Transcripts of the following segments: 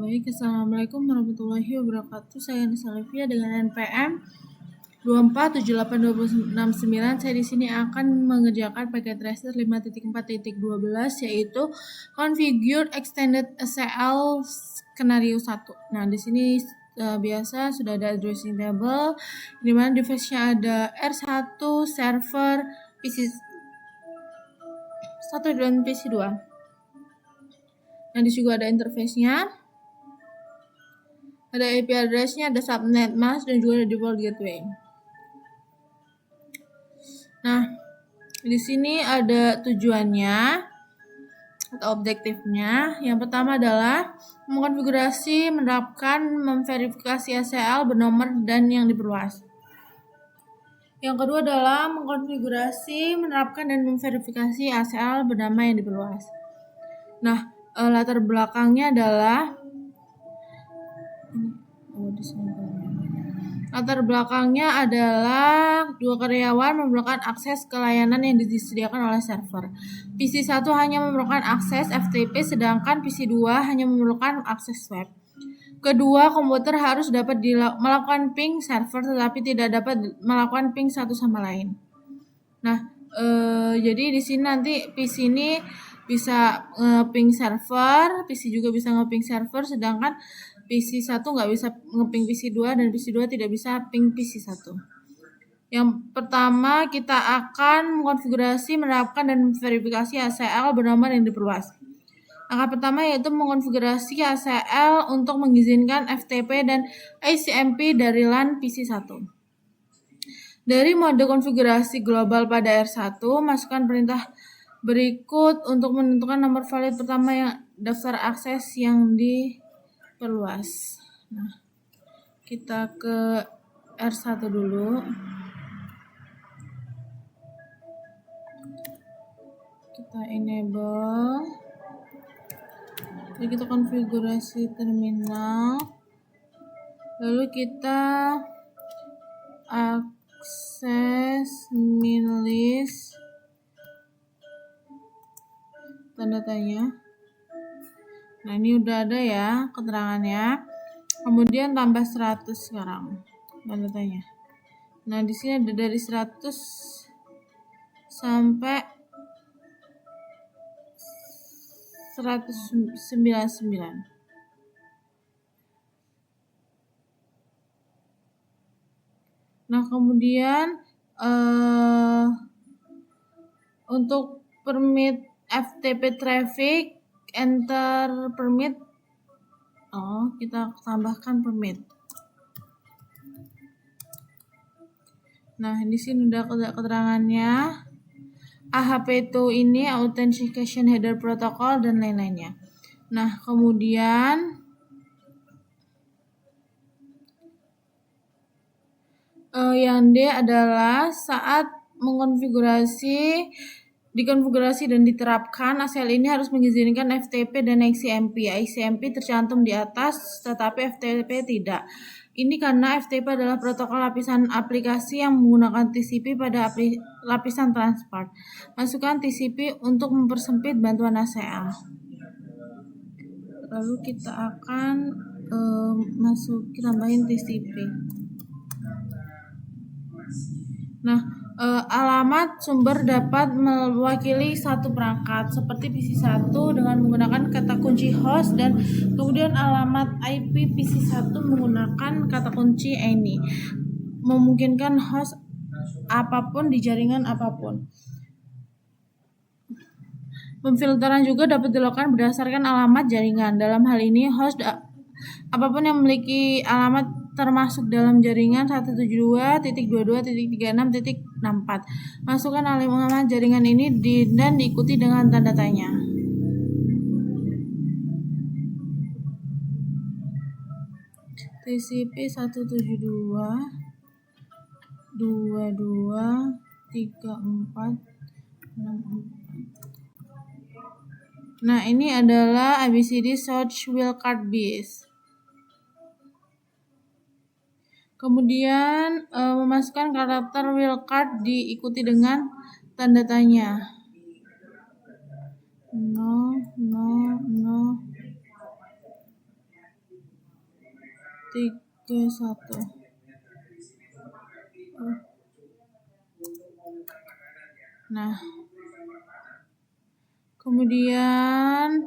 Baik, Assalamualaikum warahmatullahi wabarakatuh. Saya Nisa Olivia dengan NPM 2478269. Saya di sini akan mengerjakan paket tracer 5.4.12 yaitu Configured Extended ACL Skenario 1. Nah, di sini biasa sudah ada addressing table di mana device-nya ada R1, server, PC 1 dan PC 2. Nah, di sini juga ada interface-nya. Ada IP address-nya, ada subnet mask, dan juga ada default gateway. Nah, di sini ada tujuannya atau objektifnya. Yang pertama adalah mengkonfigurasi, menerapkan, memverifikasi ACL bernomor dan yang diperluas. Yang kedua adalah mengkonfigurasi, menerapkan, dan memverifikasi ACL bernama yang diperluas. Nah, latar belakangnya adalah dua karyawan memerlukan akses ke layanan yang disediakan oleh server. PC 1 hanya memerlukan akses FTP, sedangkan PC 2 hanya memerlukan akses web. Kedua komputer harus dapat melakukan ping server, tetapi tidak dapat melakukan ping satu sama lain. Nah, jadi di sini nanti PC ini bisa nge-ping server, PC juga bisa nge-ping server, sedangkan PC 1 nggak bisa nge-ping PC 2 dan PC 2 tidak bisa ping PC 1. Yang pertama kita akan mengkonfigurasi, menerapkan, dan verifikasi ACL bernomor yang diperluas. Langkah pertama yaitu mengkonfigurasi ACL untuk mengizinkan FTP dan ICMP dari LAN PC 1. Dari mode konfigurasi global pada R1, masukkan perintah berikut untuk menentukan nomor valid pertama yang daftar akses yang diperluas. Nah, kita ke R1 dulu. Kita enable. Jadi kita konfigurasi terminal. Lalu kita akses min list tanda tanya. Nah, ini udah ada ya keterangannya. Kemudian tambah 100 sekarang tanda tanya. Nah, di sini ada dari 100 sampai 199. Nah, kemudian untuk permit FTP traffic, enter permit. Kita tambahkan permit. Nah, di sini udah keterangannya. AHP2 ini Authentication Header Protocol dan lain-lainnya. Nah, kemudian yang D adalah saat dikonfigurasi dan diterapkan, ACL ini harus mengizinkan FTP dan ICMP. ICMP tercantum di atas, tetapi FTP tidak. Ini karena FTP adalah protokol lapisan aplikasi yang menggunakan TCP pada lapisan transport. Masukkan TCP untuk mempersempit bantuan ACL. Lalu kita akan tambahin TCP. Nah, alamat sumber dapat mewakili satu perangkat seperti PC 1 dengan menggunakan kata kunci host, dan kemudian alamat IP PC 1 menggunakan kata kunci any, memungkinkan host apapun di jaringan apapun. Pemfilteran juga dapat dilakukan berdasarkan alamat jaringan. Dalam hal ini host apapun yang memiliki alamat termasuk dalam jaringan 172.22.36.64. Masukkan alamat jaringan ini dan diikuti dengan tanda tanya. TCP 172.22.34.64. Nah, ini adalah ABCD search wildcard base. Kemudian memasukkan karakter wildcard diikuti dengan tanda tanya. 0, 0, 0. 31. Nah, kemudian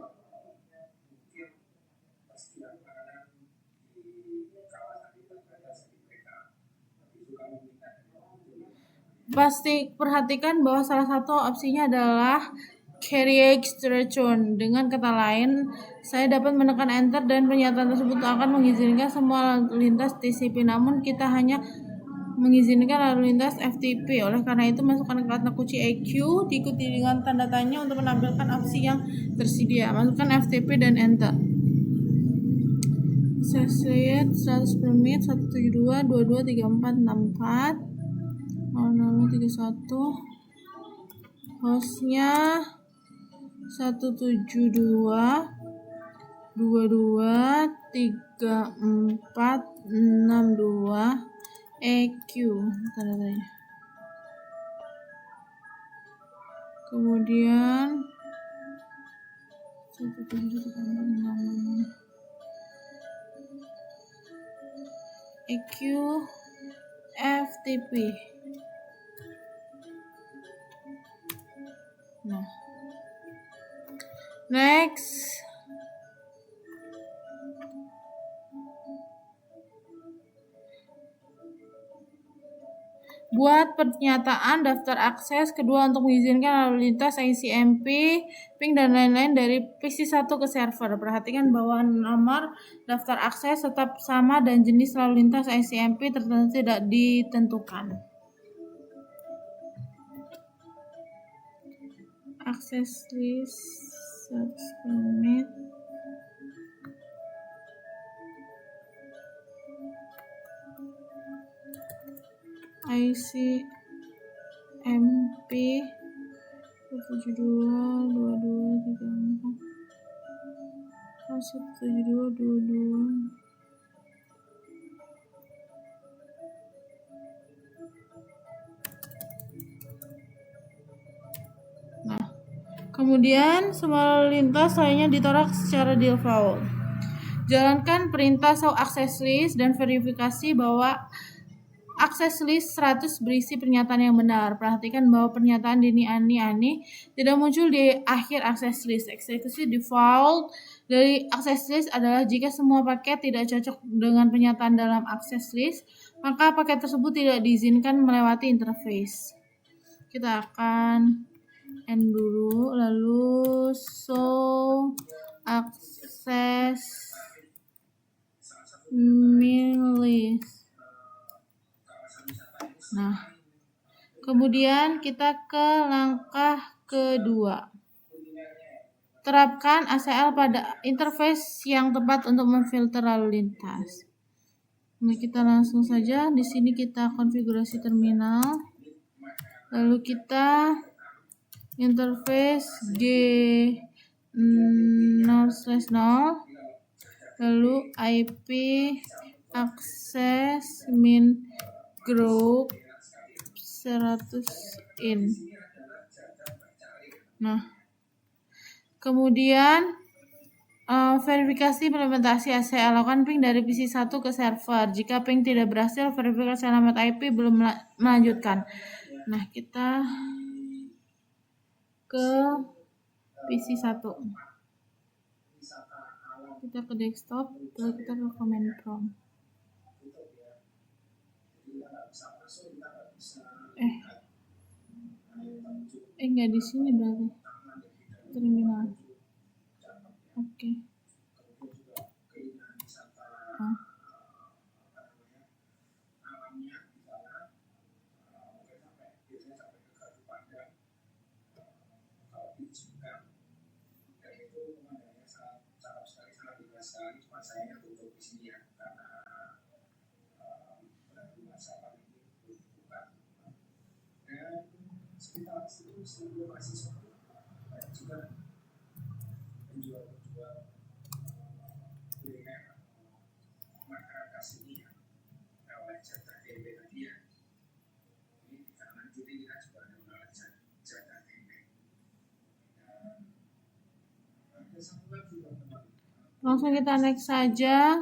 perhatikan bahwa salah satu opsinya adalah carriage return. Dengan kata lain, saya dapat menekan enter dan pernyataan tersebut akan mengizinkan semua lalu lintas TCP, namun kita hanya mengizinkan lalu lintas FTP. Oleh karena itu, masukkan kata kunci EQ diikuti dengan tanda tanya untuk menampilkan opsi yang tersedia. Masukkan FTP dan enter. Access 100 per menit 172 22 34 64 0031. Hostnya 172 22 34 62 EQ tanda-tanya. Kemudian 172 EQ FTP. Nah, next. Buat pernyataan daftar akses kedua untuk mengizinkan lalu lintas ICMP, ping dan lain-lain dari PC1 ke server. Perhatikan bahwa nomor daftar akses tetap sama dan jenis lalu lintas ICMP tertentu tidak ditentukan. Access list 100 menit. ICMP 172 22 34 172 22. Nah, kemudian semua lintas lainnya ditorak secara default. Jalankan perintah show access list dan verifikasi bahwa access list 100 berisi pernyataan yang benar. Perhatikan bahwa pernyataan Dini Ani tidak muncul di akhir access list. Eksekusi default dari access list adalah jika semua paket tidak cocok dengan pernyataan dalam access list, maka paket tersebut tidak diizinkan melewati interface. Kita akan end dulu, lalu show access list. Nah, kemudian kita ke langkah kedua. Terapkan ACL pada interface yang tepat untuk memfilter lalu lintas. Nah, kita langsung saja di sini kita konfigurasi terminal. Lalu kita interface G0/0, lalu IP access min group 100 in. Nah, kemudian verifikasi implementasi ACL, lakukan ping dari PC1 ke server. Jika ping tidak berhasil, verifikasi alamat IP belum melanjutkan. Nah, kita ke PC1. Kita ke desktop, lalu kita ke command prompt. Nggak di sini berarti terminal. Oke. Langsung kita next saja.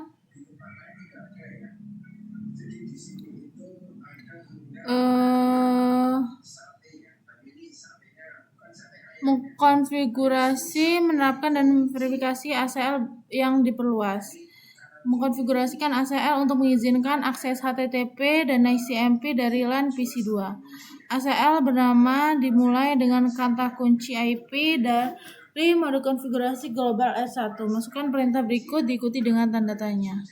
mengkonfigurasi, menerapkan dan memverifikasi ACL yang diperluas. Mengkonfigurasikan ACL untuk mengizinkan akses HTTP dan ICMP dari LAN PC2. ACL bernama dimulai dengan kata kunci IP dari mode konfigurasi global R1. Masukkan perintah berikut diikuti dengan tanda tanya.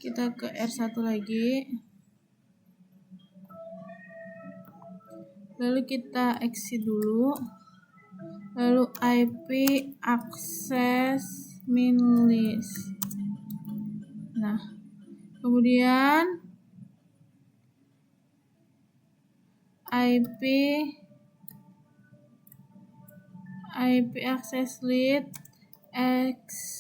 Kita ke R1 lagi. Lalu kita exit dulu. Lalu IP access min list. Nah, kemudian IP access list extended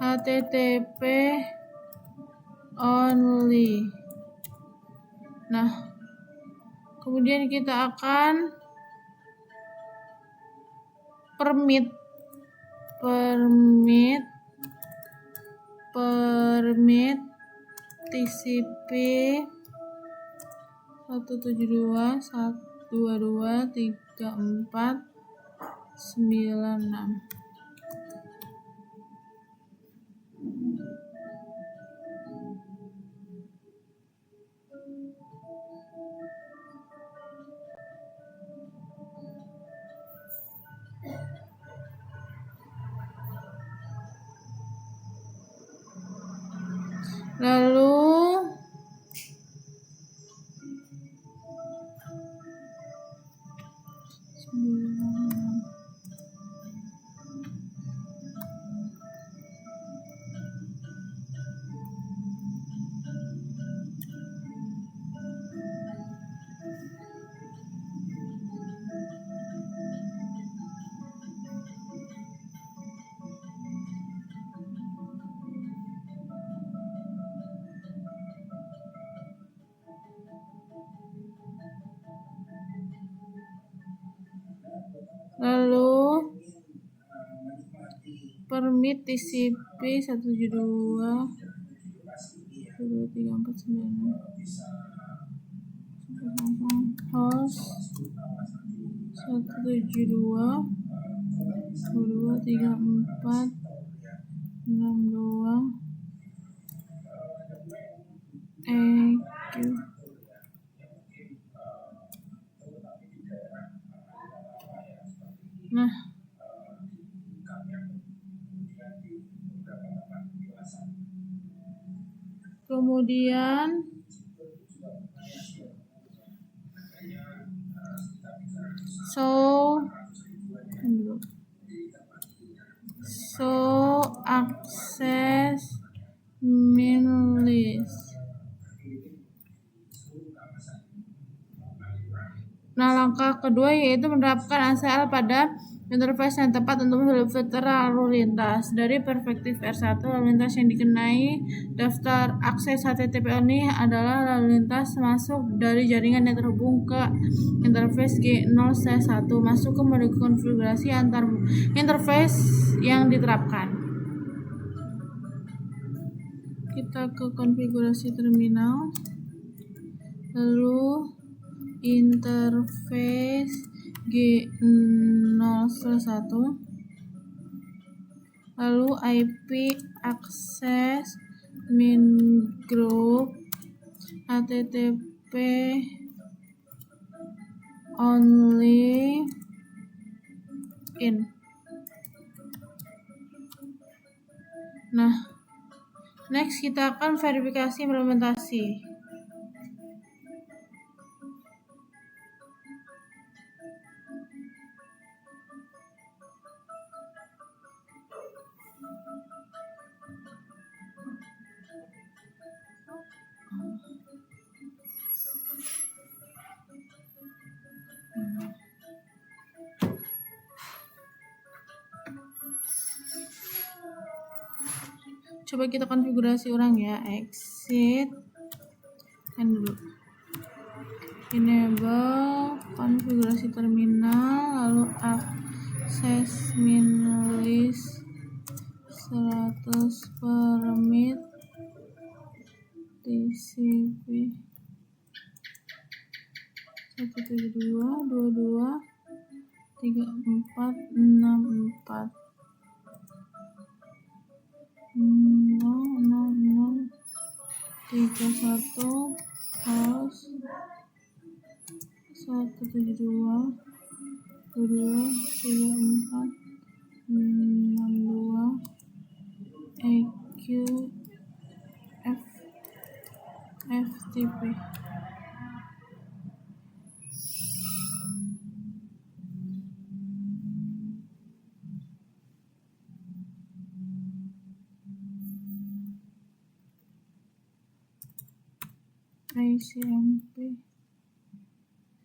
HTTP only. Nah, kemudian kita akan permit TCP 172.122.3496. Lalu permit TCP 172.123.496 host 172.123.462 EQ. Nah, kemudian access min list. Nah, langkah kedua yaitu menerapkan ACL pada interface yang tepat untuk memfilter lalu lintas. Dari perspektif R1, lalu lintas yang dikenai daftar akses HTTP only adalah lalu lintas masuk dari jaringan yang terhubung ke interface G0/1, masuk ke mode konfigurasi antar interface yang diterapkan. Kita ke konfigurasi terminal, lalu interface G0/1, lalu IP access min group HTTP only in. Nah, next kita akan verifikasi implementasi. Coba kita konfigurasi ulang ya. Exit and enable konfigurasi terminal, lalu access min list 100% TCP 172.22.3464 00031 host 172.22.3462 EQ FTP. ICMP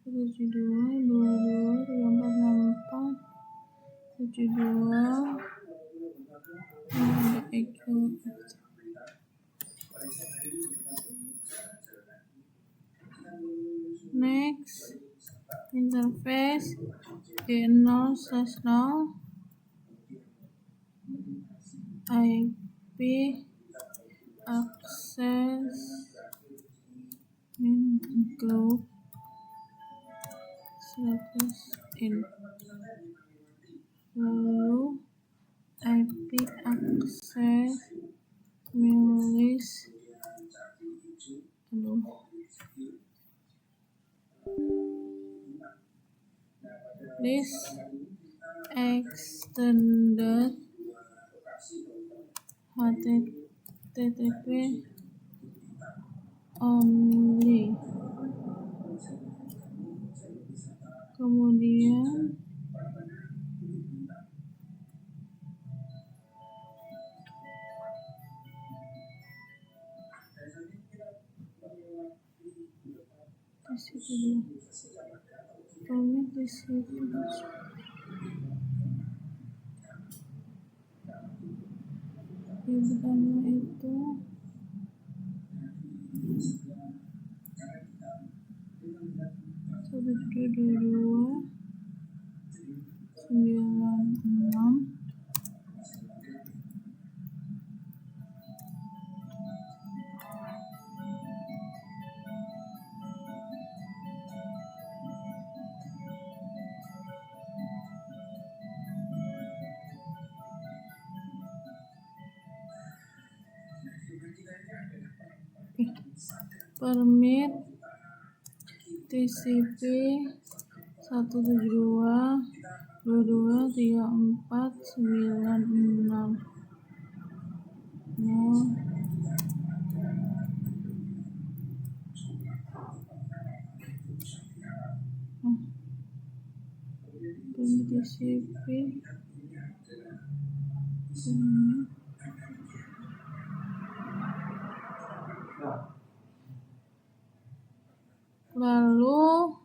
172.22.3464 ada EQ. Next, interface G0/0 IP access include status in. Lalu IP access list extended HTTP only. Kemudian yang pertama itu permit TCP 172.22.3496 permit TCP lalu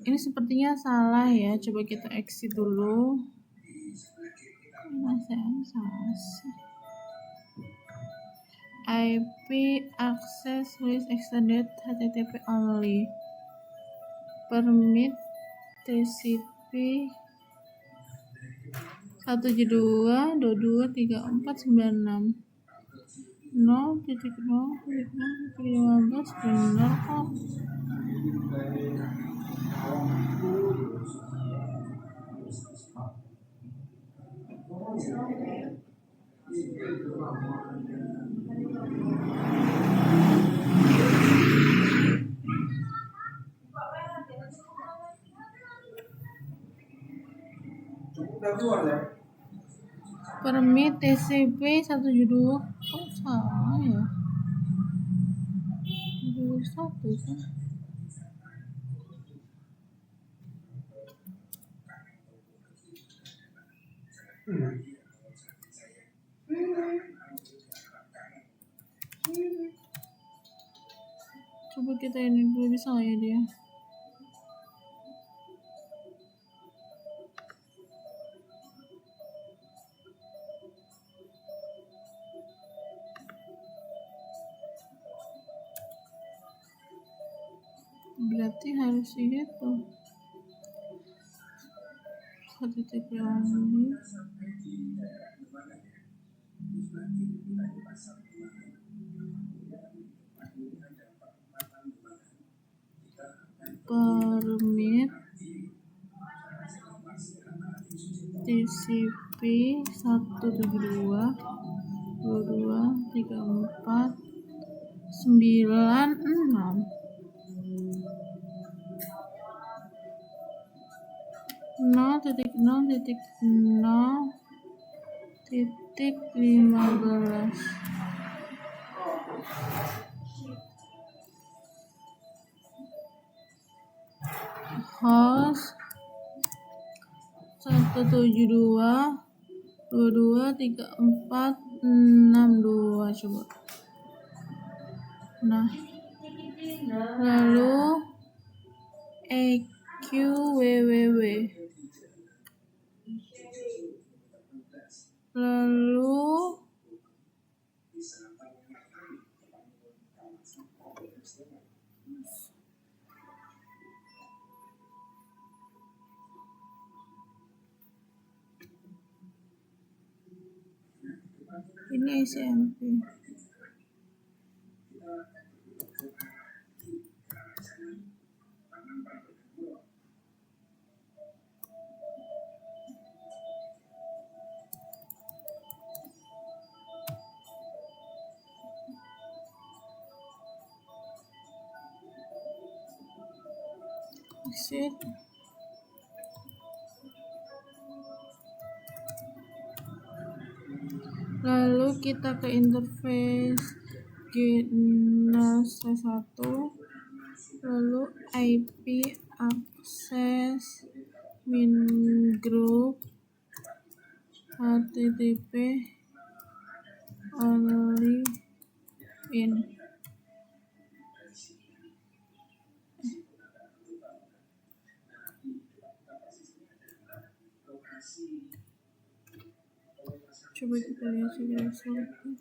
ini sepertinya salah ya, coba kita exit dulu. IP access list extended HTTP only permit TCP 172.22.3496 0.0.15 benar kok. Permit TCP 172 kok salah ya? 21 kan? Coba kita ini dulu, bisa nggak ya dia? Berarti harus itu HTTP only. permit TCP 172 22 34 96 0.0.0.15 host 172.22.34.62 coba. Nah, lalu EQ www, lalu ini SMP. Exit. Lalu kita ke interface G0C1, lalu IP access min group http only in. Coba kita lihat result.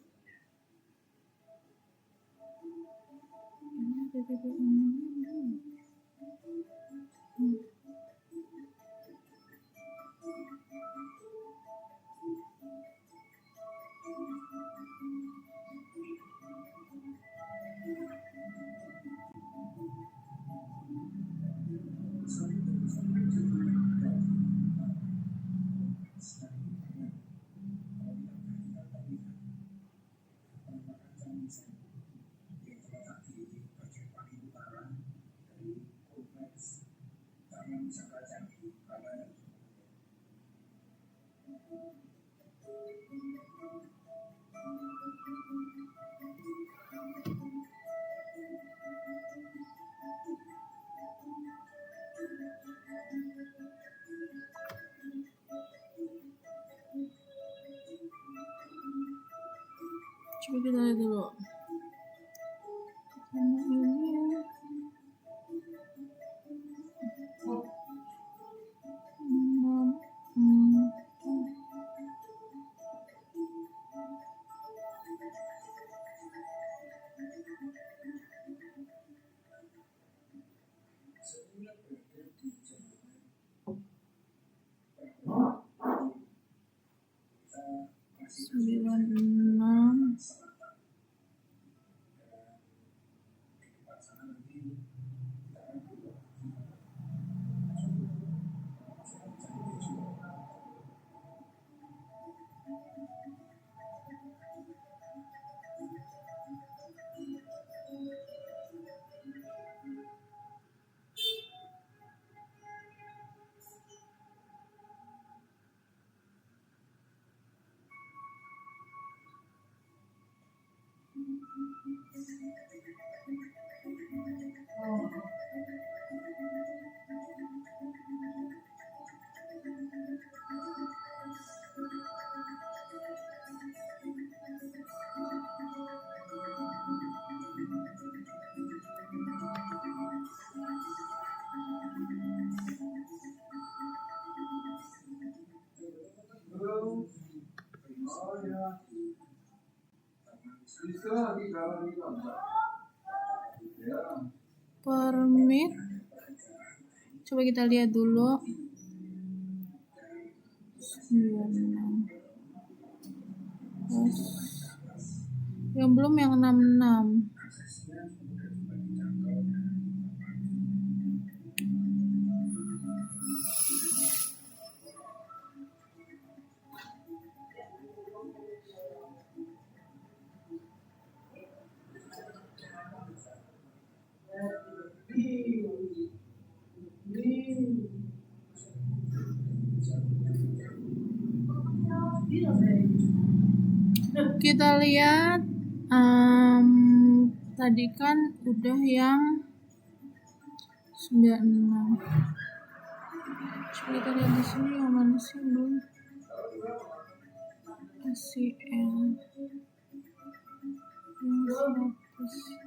Coba kita lihat dulu. Sembilan enam permit. Coba kita lihat dulu. 96. Yang belum yang 66. Kita lihat tadi kan udah yang 96. Coba kita lihat di sini yang mana sih belum? ACL yang 100.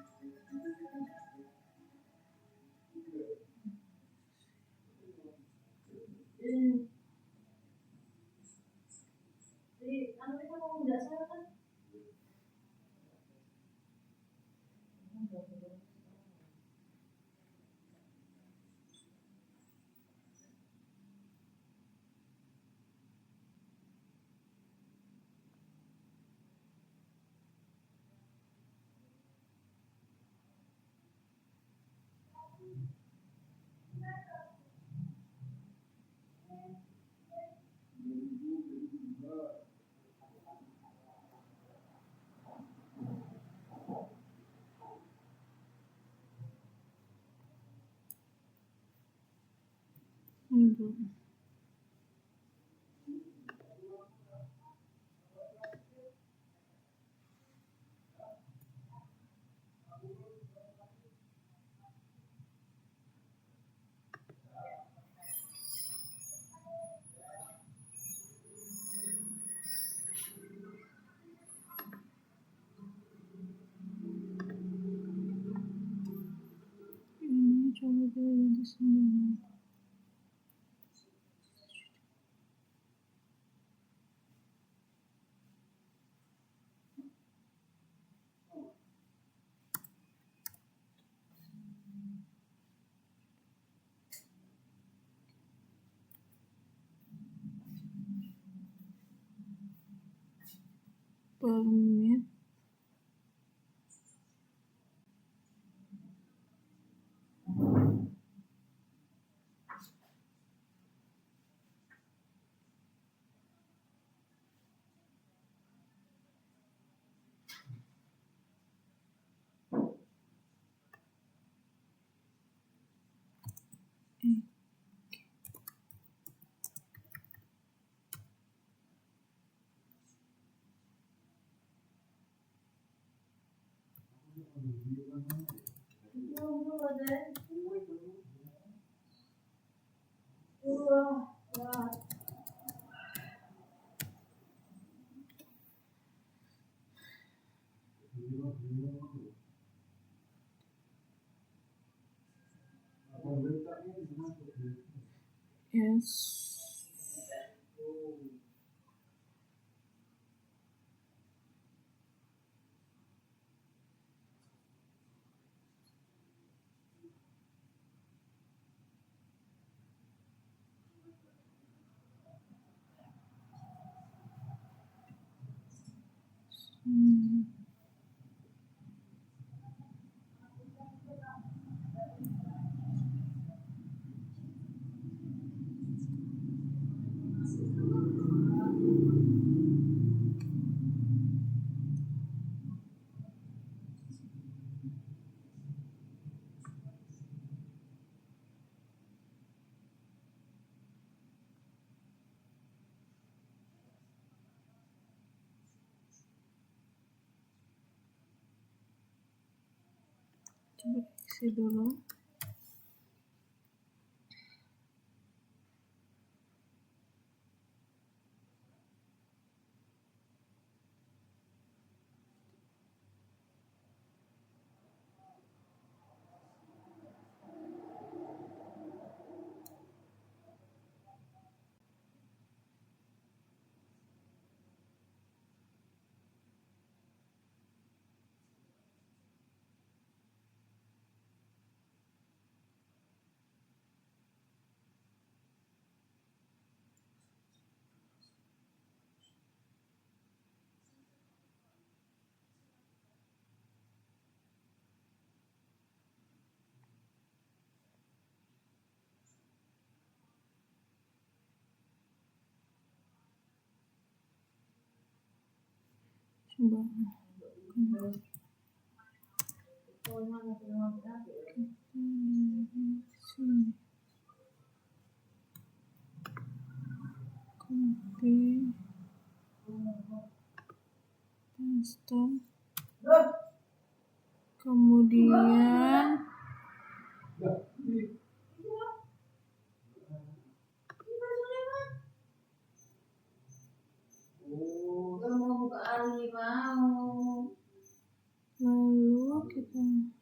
Ini coba kita ganti 9. Per menit. Yes. Coba isi dulu. copy paste, kemudian lalu kita ini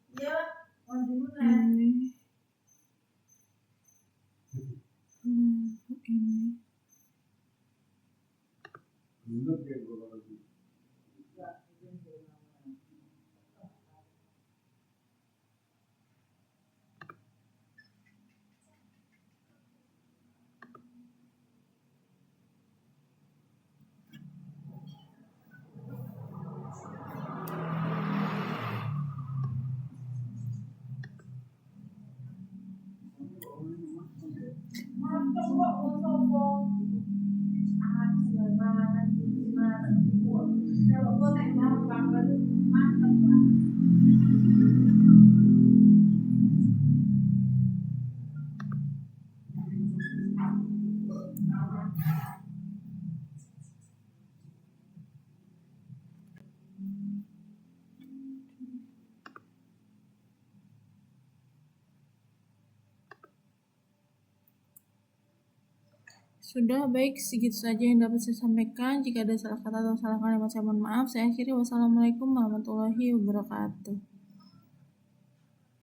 sudah. Baik, segitu saja yang dapat saya sampaikan. Jika ada salah kata atau salah kalimat, saya mohon maaf. Saya akhiri. Wassalamualaikum warahmatullahi wabarakatuh.